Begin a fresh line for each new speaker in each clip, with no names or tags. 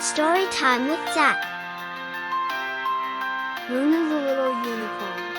Story time with Zach.
Luna the Little Unicorn.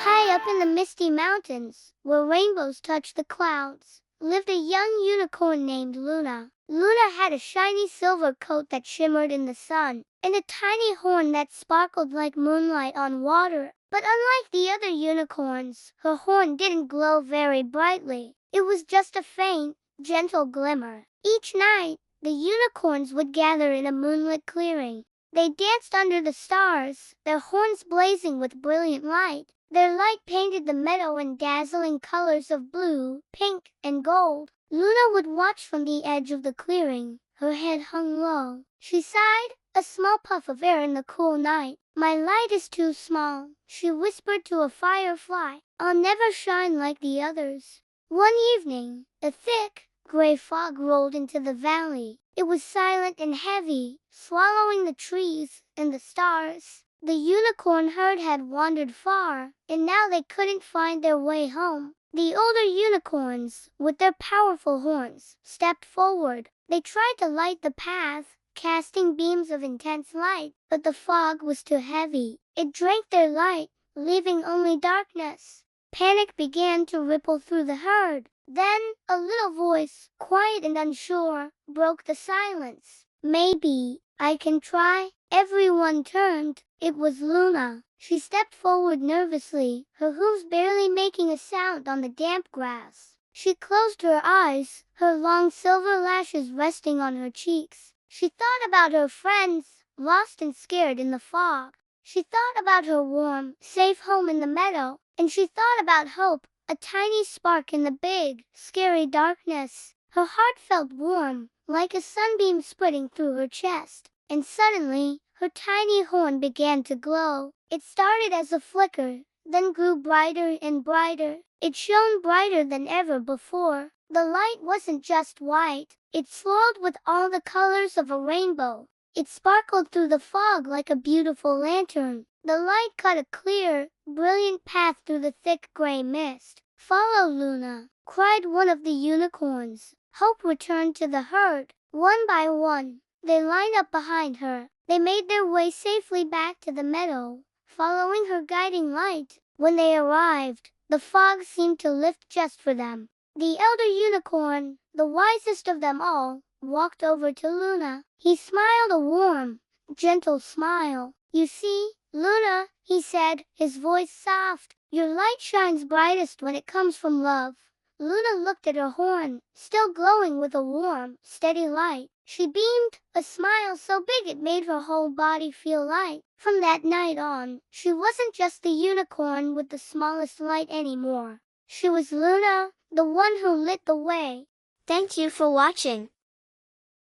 High up in the misty mountains, where rainbows touch the clouds, lived a young unicorn named Luna. Luna had a shiny silver coat that shimmered in the sun, and a tiny horn that sparkled like moonlight on water. But unlike the other unicorns, her horn didn't glow very brightly. It was just a faint, gentle glimmer. Each night, the unicorns would gather in a moonlit clearing. They danced under the stars, their horns blazing with brilliant light. Their light painted the meadow in dazzling colors of blue, pink, and gold. Luna would watch from the edge of the clearing, her head hung low. She sighed, a small puff of air in the cool night. "My light is too small," she whispered to a firefly. "I'll never shine like the others." One evening, a thick, gray fog rolled into the valley. It was silent and heavy, swallowing the trees and the stars. The unicorn herd had wandered far, and now they couldn't find their way home. The older unicorns, with their powerful horns, stepped forward. They tried to light the path, casting beams of intense light, but the fog was too heavy. It drank their light, leaving only darkness. Panic began to ripple through the herd. Then, a little voice, quiet and unsure, broke the silence. "Maybe I can try." Everyone turned. It was Luna. She stepped forward nervously, her hooves barely making a sound on the damp grass. She closed her eyes, her long silver lashes resting on her cheeks. She thought about her friends, lost and scared in the fog. She thought about her warm, safe home in the meadow, and she thought about hope, a tiny spark in the big, scary darkness. Her heart felt warm, like a sunbeam spreading through her chest. And suddenly, her tiny horn began to glow. It started as a flicker, then grew brighter and brighter. It shone brighter than ever before. The light wasn't just white, it swirled with all the colors of a rainbow. It sparkled through the fog like a beautiful lantern. The light cut a clear, brilliant path through the thick gray mist. "Follow, Luna," cried one of the unicorns. Hope returned to the herd. One by one, they lined up behind her. They made their way safely back to the meadow, following her guiding light. When they arrived, the fog seemed to lift just for them. The elder unicorn, the wisest of them all, walked over to Luna. He smiled a warm, gentle smile. "You see, Luna," he said, his voice soft, "your light shines brightest when it comes from love." Luna looked at her horn, still glowing with a warm, steady light. She beamed, a smile so big it made her whole body feel light. From that night on, she wasn't just the unicorn with the smallest light anymore. She was Luna, the one who lit the way. Thank you for watching.